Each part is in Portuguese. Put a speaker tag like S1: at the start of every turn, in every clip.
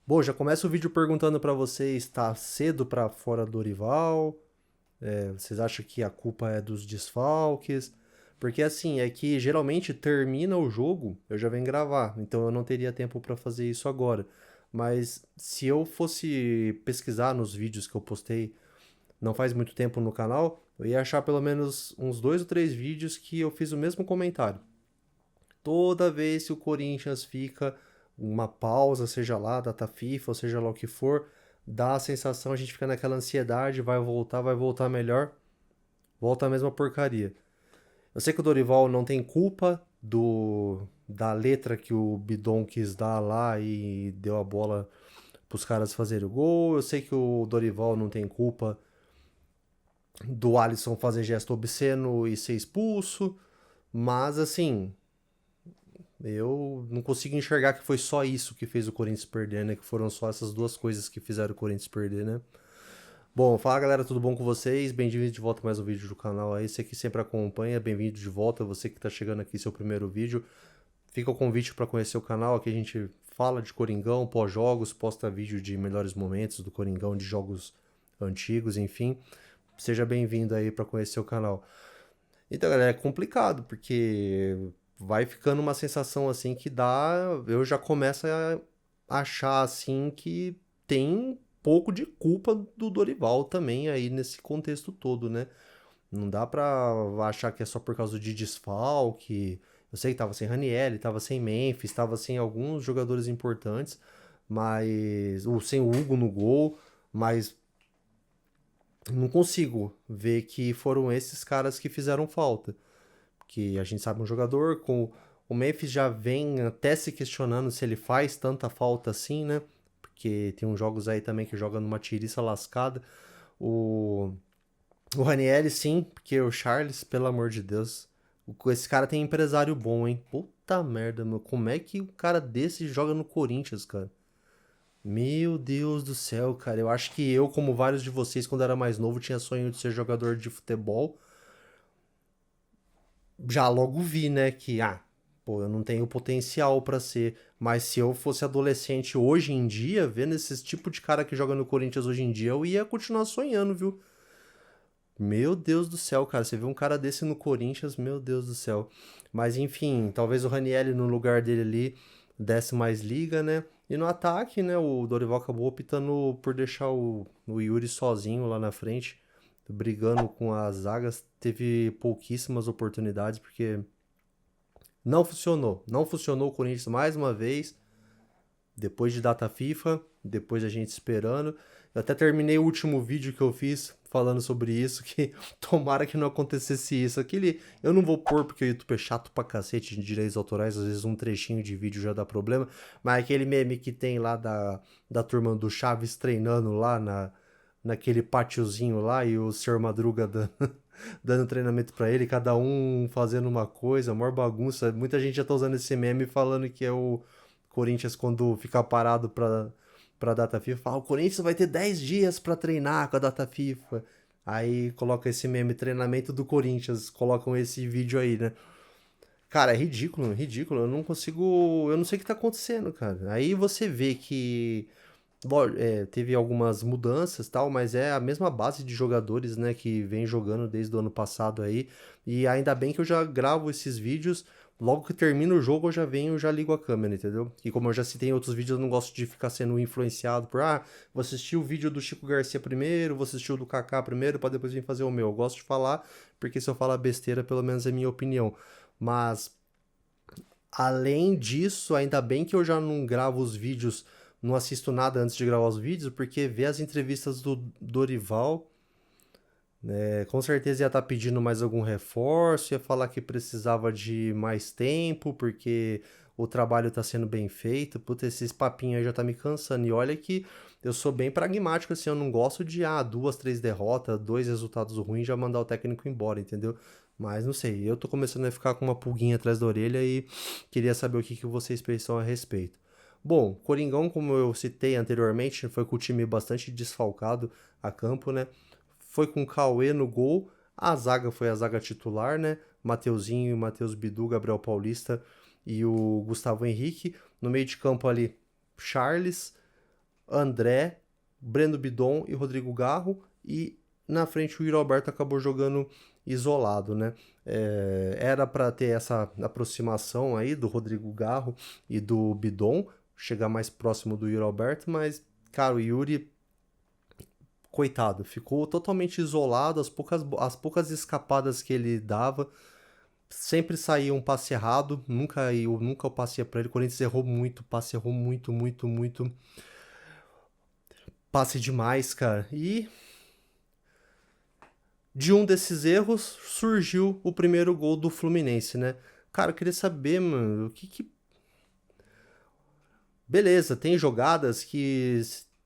S1: Bom, já começa o vídeo perguntando pra vocês, tá cedo pra fora do Dorival? Vocês acham que a culpa é dos desfalques? Porque assim, é que geralmente termina o jogo, eu já venho gravar, então eu não teria tempo pra fazer isso agora. Mas se eu fosse pesquisar nos vídeos que eu postei não faz muito tempo no canal, eu ia achar pelo menos uns dois ou três vídeos que eu fiz o mesmo comentário. Toda vez que o Corinthians fica uma pausa, seja lá, data FIFA, ou seja lá o que for, dá a sensação, a gente fica naquela ansiedade, vai voltar melhor, volta a mesma porcaria. Eu sei que o Dorival não tem culpa da letra que o Bidon quis dar lá e deu a bola pros caras fazerem o gol. Eu sei que o Dorival não tem culpa do Alisson fazer gesto obsceno e ser expulso, mas assim, eu não consigo enxergar que foi só isso que fez o Corinthians perder, né? Que foram só essas duas coisas que fizeram o Corinthians perder, né? Bom, fala galera, tudo bom com vocês? Bem-vindo de volta a mais um vídeo do canal aí. Você que sempre acompanha, bem-vindo de volta. Você que tá chegando aqui, seu primeiro vídeo. Fica o convite para conhecer o canal. Aqui a gente fala de Coringão, pós-jogos, posta vídeo de melhores momentos do Coringão, de jogos antigos, enfim. Seja bem-vindo aí para conhecer o canal. Então, galera, é complicado, porque vai ficando uma sensação assim que dá. Eu já começo a achar assim que tem um pouco de culpa do Dorival também aí nesse contexto todo, né? Não dá pra achar que é só por causa de desfalque. Eu sei que tava sem Ranieri, tava sem Memphis, tava sem alguns jogadores importantes, mas. Ou sem o Hugo no gol, mas não consigo ver que foram esses caras que fizeram falta. Que a gente sabe um jogador com o Memphis já vem até se questionando se ele faz tanta falta assim, né? Porque tem uns jogos aí também que joga numa tiriça lascada. O, o Ranieri sim, porque o Charles, pelo amor de Deus, esse cara tem empresário bom, hein? Puta merda, meu. Como é que um cara desse joga no Corinthians, cara? Meu Deus do céu, cara. Eu acho que eu, como vários de vocês, quando era mais novo, tinha sonho de ser jogador de futebol. Já logo vi, né, que, pô, eu não tenho potencial pra ser, mas se eu fosse adolescente hoje em dia, vendo esse tipo de cara que joga no Corinthians hoje em dia, eu ia continuar sonhando, viu? Meu Deus do céu, cara, você vê um cara desse no Corinthians, meu Deus do céu. Mas enfim, talvez o Ranieri no lugar dele ali desse mais liga, né? E no ataque, né, o Dorival acabou optando por deixar o Yuri sozinho lá na frente, brigando com as zagas, teve pouquíssimas oportunidades, porque não funcionou. Não funcionou o Corinthians mais uma vez. Depois de data FIFA, depois a gente esperando. Eu até terminei o último vídeo que eu fiz falando sobre isso, que tomara que não acontecesse isso. Aquele, eu não vou pôr porque o YouTube é chato pra cacete de direitos autorais, às vezes um trechinho de vídeo já dá problema, mas aquele meme que tem lá da turma do Chaves treinando lá naquele pátiozinho lá e o Sr. Madruga dando treinamento pra ele, cada um fazendo uma coisa, maior bagunça. Muita gente já tá usando esse meme falando que é o Corinthians quando ficar parado pra data FIFA. Fala, o Corinthians vai ter 10 dias pra treinar com a data FIFA. Aí coloca esse meme, treinamento do Corinthians, colocam esse vídeo aí, né? Cara, é ridículo, ridículo. Eu não consigo. Eu não sei o que tá acontecendo, cara. Aí você vê que teve algumas mudanças tal, mas é a mesma base de jogadores, né, que vem jogando desde o ano passado aí. E ainda bem que eu já gravo esses vídeos. Logo que termina o jogo, eu já venho, já ligo a câmera, entendeu? E como eu já citei em outros vídeos, eu não gosto de ficar sendo influenciado por, vou assistir o vídeo do Chico Garcia primeiro, vou assistir o do Kaká primeiro, para depois vir fazer o meu. Eu gosto de falar, porque se eu falar besteira, pelo menos é minha opinião. Mas além disso, ainda bem que eu já não gravo os vídeos, não assisto nada antes de gravar os vídeos, porque ver as entrevistas do Dorival, com certeza ia estar pedindo mais algum reforço, ia falar que precisava de mais tempo, porque o trabalho está sendo bem feito. Puta, esses papinhos aí já tá me cansando. E olha que eu sou bem pragmático, assim, eu não gosto de, duas, três derrotas, dois resultados ruins, já mandar o técnico embora, entendeu? Mas não sei, eu tô começando a ficar com uma pulguinha atrás da orelha e queria saber o que vocês pensam a respeito. Bom, Coringão, como eu citei anteriormente, foi com o time bastante desfalcado a campo, né? Foi com o Cauê no gol. A zaga foi a zaga titular, né? Mateuzinho, Matheus Bidu, Gabriel Paulista e o Gustavo Henrique. No meio de campo ali, Charles. André, Breno Bidon e Rodrigo Garro, e na frente o Yuri Alberto acabou jogando isolado, né? Era para ter essa aproximação aí do Rodrigo Garro e do Bidon, chegar mais próximo do Yuri Alberto, mas, cara, o Yuri, coitado, ficou totalmente isolado, as poucas escapadas que ele dava, sempre saía um passe errado, nunca o passe ia pra ele. O Corinthians errou muito, passe errou muito, muito, muito. Passe demais, cara. E de um desses erros surgiu o primeiro gol do Fluminense, né? Cara, eu queria saber, mano, o que. Beleza, tem jogadas que,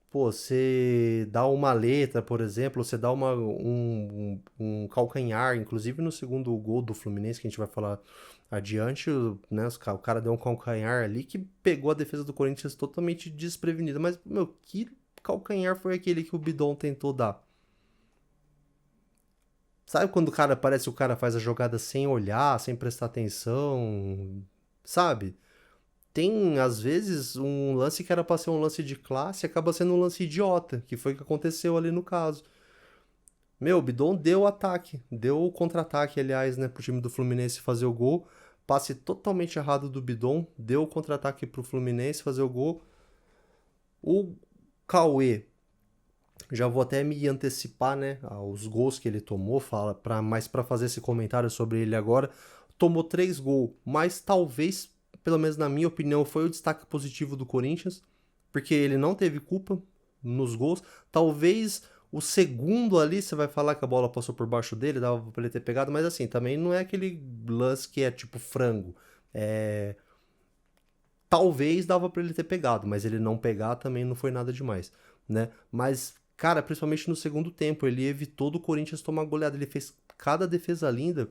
S1: pô, você dá uma letra, por exemplo, você dá um calcanhar, inclusive no segundo gol do Fluminense, que a gente vai falar adiante, né? O cara deu um calcanhar ali que pegou a defesa do Corinthians totalmente desprevenida. Mas, meu, que calcanhar foi aquele que o Bidon tentou dar? Sabe quando o cara parece que o cara faz a jogada sem olhar, sem prestar atenção, sabe? Tem, às vezes, um lance que era pra ser um lance de classe, acaba sendo um lance idiota, que foi o que aconteceu ali no caso. Meu, o Bidon deu ataque, deu o contra-ataque, aliás, né, pro time do Fluminense fazer o gol. Passe totalmente errado do Bidon, deu o contra-ataque pro Fluminense fazer o gol. O Cauê, já vou até me antecipar, né, aos gols que ele tomou, mas para fazer esse comentário sobre ele agora, tomou 3 gols, mas talvez, pelo menos na minha opinião, foi o destaque positivo do Corinthians, porque ele não teve culpa nos gols. Talvez o segundo ali, você vai falar que a bola passou por baixo dele, dava pra ele ter pegado, mas assim, também não é aquele lance que é tipo frango. É... Talvez dava pra ele ter pegado, mas ele não pegar também não foi nada demais, né? Mas, cara, principalmente no segundo tempo, ele evitou do Corinthians tomar goleada. Ele fez cada defesa linda,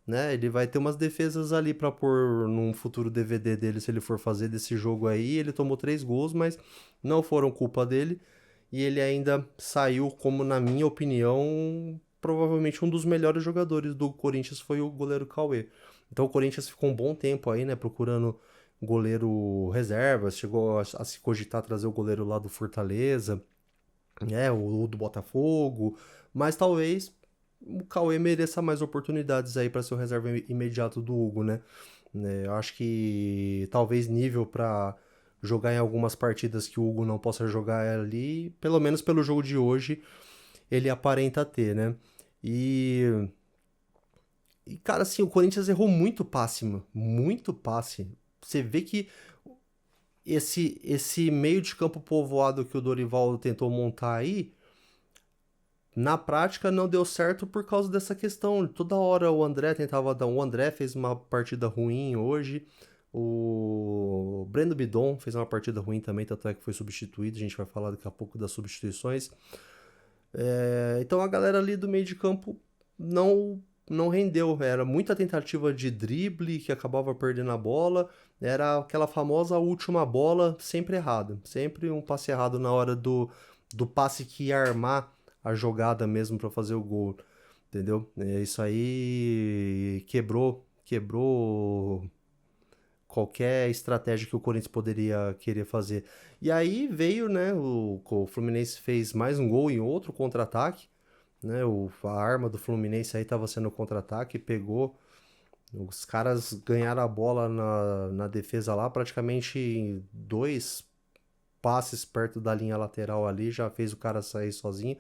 S1: né? Ele vai ter umas defesas ali pra pôr num futuro DVD dele, se ele for fazer desse jogo aí. Ele tomou 3 gols, mas não foram culpa dele. E ele ainda saiu, como na minha opinião, provavelmente um dos melhores jogadores do Corinthians foi o goleiro Cauê. Então o Corinthians ficou um bom tempo aí, né, procurando goleiro reserva, chegou a se cogitar trazer o goleiro lá do Fortaleza, o do Botafogo, mas talvez o Cauê mereça mais oportunidades aí para ser o reserva imediato do Hugo, né? Eu acho que talvez nível para jogar em algumas partidas que o Hugo não possa jogar ali, pelo menos pelo jogo de hoje, ele aparenta ter, né? E, cara, assim, o Corinthians errou muito passe, mano. Muito passe. Você vê que esse meio de campo povoado que o Dorival tentou montar aí, na prática não deu certo por causa dessa questão. Toda hora o André tentava dar. O André fez uma partida ruim hoje. O Breno Bidon fez uma partida ruim também, tanto é que foi substituído. A gente vai falar daqui a pouco das substituições. Então a galera ali do meio de campo não rendeu. Era muita tentativa de drible que acabava perdendo a bola. Era aquela famosa última bola sempre errada. Sempre um passe errado na hora do passe que ia armar a jogada mesmo para fazer o gol. Entendeu? Isso aí quebrou qualquer estratégia que o Corinthians poderia querer fazer. E aí veio, né? O Fluminense fez mais um gol em outro contra-ataque, né? A arma do Fluminense aí estava sendo contra-ataque, pegou. Os caras ganharam a bola na defesa lá, praticamente em 2 passes perto da linha lateral ali, já fez o cara sair sozinho.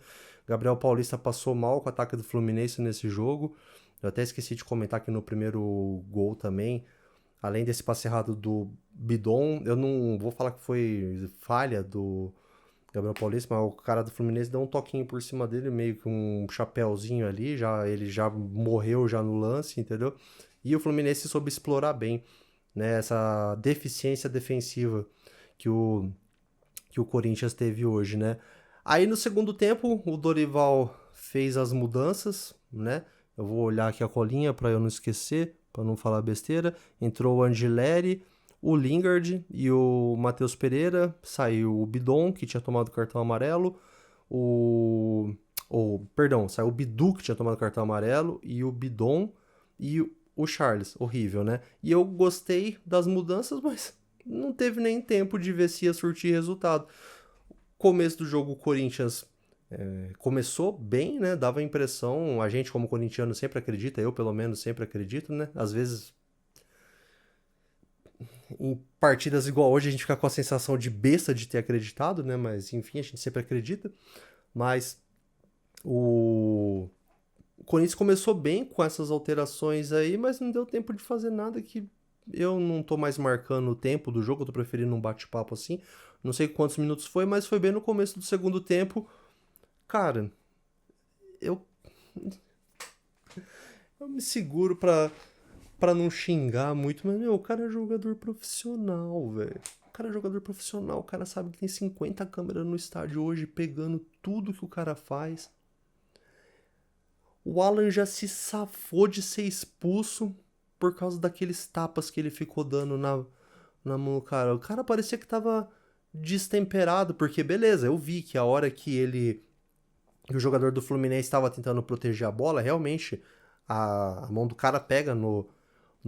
S1: Gabriel Paulista passou mal com o ataque do Fluminense nesse jogo. Eu até esqueci de comentar que no primeiro gol também, além desse passe errado do Bidon, eu não vou falar que foi falha do Gabriel Paulista, mas o cara do Fluminense deu um toquinho por cima dele, meio que um chapéuzinho ali, ele já morreu já no lance, entendeu? E o Fluminense soube explorar bem, né, essa deficiência defensiva que o Corinthians teve hoje, né? Aí no segundo tempo, o Dorival fez as mudanças, né? Eu vou olhar aqui a colinha para eu não esquecer, para não falar besteira. Entrou o Angileri, o Lingard e o Matheus Pereira. Saiu o Bidon, que tinha tomado cartão amarelo. Perdão, saiu o Bidu, que tinha tomado cartão amarelo. E o Bidon e o Charles. Horrível, né? E eu gostei das mudanças, mas não teve nem tempo de ver se ia surtir resultado. Começo do jogo, o Corinthians começou bem, né? Dava a impressão, a gente como corintiano sempre acredita, eu pelo menos sempre acredito, né? Às vezes em partidas igual hoje a gente fica com a sensação de besta de ter acreditado, né? Mas enfim, a gente sempre acredita. Mas o Corinthians começou bem com essas alterações aí, mas não deu tempo de fazer nada que eu não tô mais marcando o tempo do jogo, eu tô preferindo um bate-papo assim. Não sei quantos minutos foi, mas foi bem no começo do segundo tempo. Cara, eu, eu me seguro pra não xingar muito, mas meu, o cara é jogador profissional, velho. O cara é jogador profissional, o cara sabe que tem 50 câmeras no estádio hoje pegando tudo que o cara faz. O Alan já se safou de ser expulso por causa daqueles tapas que ele ficou dando na mão do cara. O cara parecia que tava destemperado, porque beleza, eu vi que a hora que o jogador do Fluminense estava tentando proteger a bola, realmente a mão do cara pega no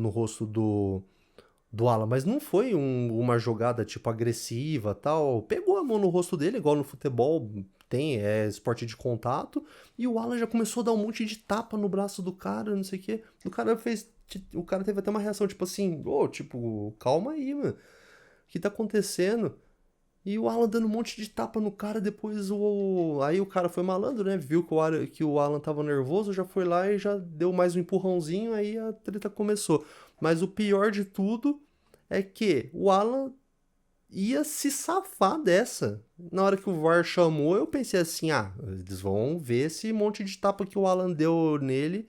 S1: rosto do Alan, mas não foi uma jogada tipo agressiva tal. Pegou a mão no rosto dele, igual no futebol tem, é esporte de contato, e o Alan já começou a dar um monte de tapa no braço do cara, não sei o quê. O cara teve até uma reação tipo assim, tipo, calma aí, mano. O que tá acontecendo? E o Alan dando um monte de tapa no cara, depois aí o cara foi malandro, né? Viu que o Alan tava nervoso, já foi lá e já deu mais um empurrãozinho, aí a treta começou. Mas o pior de tudo é que o Alan ia se safar dessa. Na hora que o VAR chamou, eu pensei assim, eles vão ver esse monte de tapa que o Alan deu nele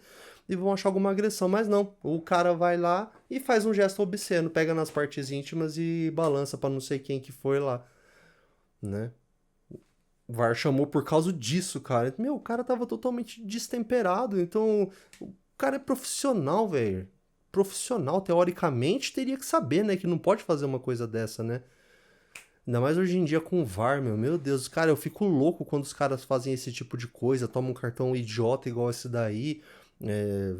S1: e vão achar alguma agressão. Mas não, o cara vai lá e faz um gesto obsceno, pega nas partes íntimas e balança pra não sei quem que foi lá, né? O VAR chamou por causa disso, cara. Meu, o cara tava totalmente destemperado. Então, o cara é profissional, velho. Profissional, teoricamente, teria que saber, né? Que não pode fazer uma coisa dessa, né? Ainda mais hoje em dia com o VAR, meu. Meu Deus, cara, eu fico louco quando os caras fazem esse tipo de coisa, tomam um cartão idiota igual esse daí. É,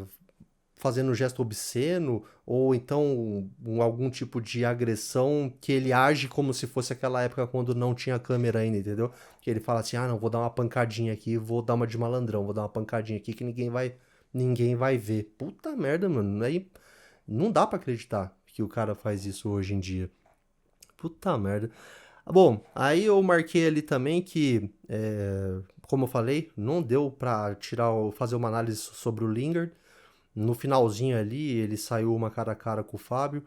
S1: fazendo um gesto obsceno, ou então algum tipo de agressão que ele age como se fosse aquela época quando não tinha câmera ainda, entendeu? Que ele fala assim, não, vou dar uma pancadinha aqui, vou dar uma de malandrão, vou dar uma pancadinha aqui que ninguém vai ver. Puta merda, mano, aí não dá pra acreditar que o cara faz isso hoje em dia. Puta merda. Bom, aí eu marquei ali também que, como eu falei, não deu pra fazer uma análise sobre o Lingard. No finalzinho ali, ele saiu uma cara a cara com o Fábio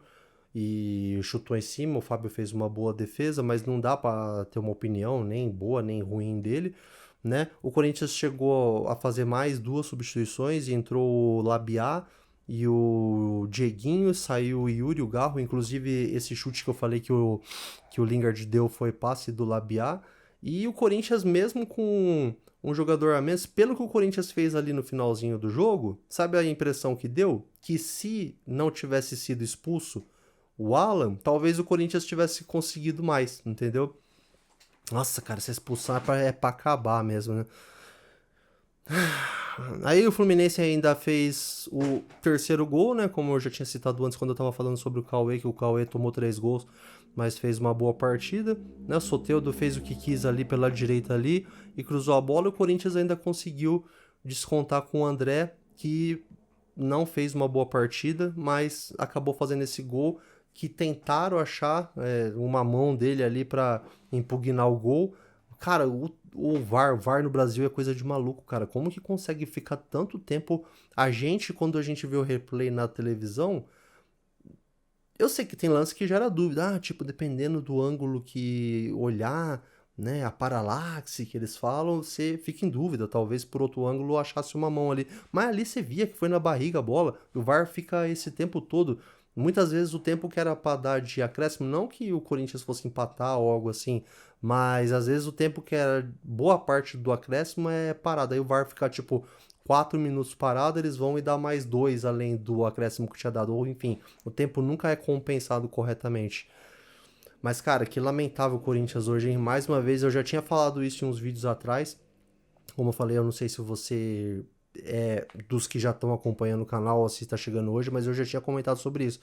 S1: e chutou em cima. O Fábio fez uma boa defesa, mas não dá para ter uma opinião nem boa nem ruim dele, né? O Corinthians chegou a fazer mais duas substituições e entrou o Labiá e o Dieguinho, saiu o Yuri, o Garro. Inclusive, esse chute que eu falei que o Lingard deu foi passe do Labiá. E o Corinthians, mesmo com um jogador a menos, pelo que o Corinthians fez ali no finalzinho do jogo, sabe a impressão que deu? Que se não tivesse sido expulso o Alan, talvez o Corinthians tivesse conseguido mais, entendeu? Nossa, cara, essa expulsão é pra acabar mesmo, né? Aí o Fluminense ainda fez o terceiro gol, né? Como eu já tinha citado antes quando eu tava falando sobre o Cauê, que o Cauê tomou 3 gols, mas fez uma boa partida, né? O Soteldo fez o que quis ali pela direita ali e cruzou a bola. E o Corinthians ainda conseguiu descontar com o André, que não fez uma boa partida, mas acabou fazendo esse gol que tentaram achar uma mão dele ali para impugnar o gol. Cara, o VAR no Brasil é coisa de maluco, cara. Como que consegue ficar tanto tempo? Quando a gente vê o replay na televisão, eu sei que tem lance que gera dúvida. Tipo, dependendo do ângulo que olhar, né? A paralaxe que eles falam, você fica em dúvida. Talvez por outro ângulo achasse uma mão ali. Mas ali você via que foi na barriga a bola. O VAR fica esse tempo todo. Muitas vezes o tempo que era pra dar de acréscimo, não que o Corinthians fosse empatar ou algo assim, mas às vezes o tempo que era boa parte do acréscimo é parado. Aí o VAR fica tipo 4 minutos parado, eles vão e dá mais 2 além do acréscimo que tinha dado. Ou enfim, o tempo nunca é compensado corretamente. Mas, cara, que lamentável o Corinthians hoje, hein? Mais uma vez, eu já tinha falado isso em uns vídeos atrás. Como eu falei, eu não sei se você é dos que já estão acompanhando o canal ou se está chegando hoje, mas eu já tinha comentado sobre isso.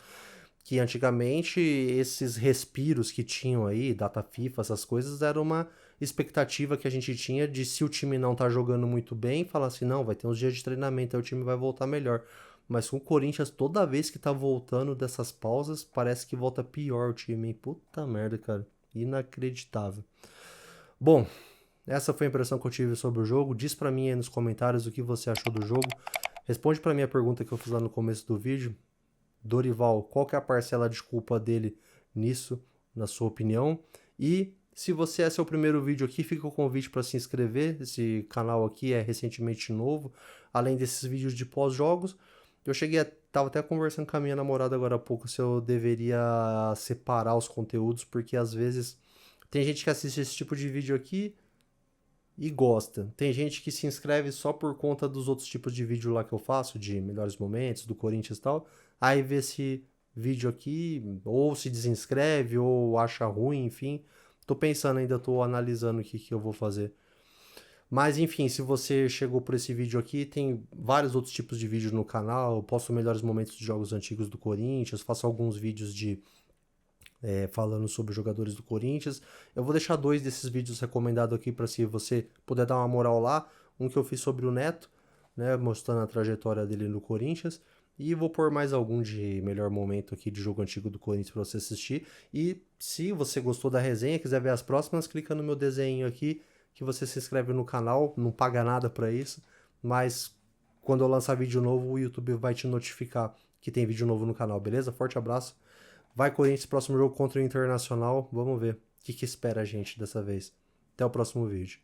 S1: que antigamente esses respiros que tinham aí, data FIFA, essas coisas, era uma expectativa que a gente tinha de se o time não tá jogando muito bem, falar assim, não, vai ter uns dias de treinamento, aí o time vai voltar melhor. Mas com o Corinthians, toda vez que tá voltando dessas pausas, parece que volta pior o time, hein? Puta merda, cara. Inacreditável. Bom, essa foi a impressão que eu tive sobre o jogo. Diz pra mim aí nos comentários o que você achou do jogo. Responde pra mim a pergunta que eu fiz lá no começo do vídeo. Dorival, qual que é a parcela de culpa dele nisso, na sua opinião? E se você é seu primeiro vídeo aqui, fica o convite para se inscrever. Esse canal aqui é recentemente novo. Além desses vídeos de pós-jogos, eu tava até conversando com a minha namorada agora há pouco se eu deveria separar os conteúdos, porque às vezes tem gente que assiste esse tipo de vídeo aqui e gosta. Tem gente que se inscreve só por conta dos outros tipos de vídeo lá que eu faço, de melhores momentos, do Corinthians e tal. Aí vê esse vídeo aqui, ou se desinscreve, ou acha ruim, enfim. Tô pensando ainda, tô analisando o que eu vou fazer. Mas enfim, se você chegou por esse vídeo aqui, tem vários outros tipos de vídeos no canal. Eu posto melhores momentos de jogos antigos do Corinthians, faço alguns vídeos de falando sobre os jogadores do Corinthians. Eu vou deixar 2 desses vídeos recomendados aqui para se você puder dar uma moral lá. Um que eu fiz sobre o Neto, né, mostrando a trajetória dele no Corinthians. E vou pôr mais algum de melhor momento aqui de jogo antigo do Corinthians para você assistir. E se você gostou da resenha, quiser ver as próximas, clica no meu desenho aqui, que você se inscreve no canal, não paga nada para isso, mas quando eu lançar vídeo novo, o YouTube vai te notificar que tem vídeo novo no canal, beleza? Forte abraço. Vai Corinthians, próximo jogo contra o Internacional. Vamos ver o que espera a gente dessa vez. Até o próximo vídeo.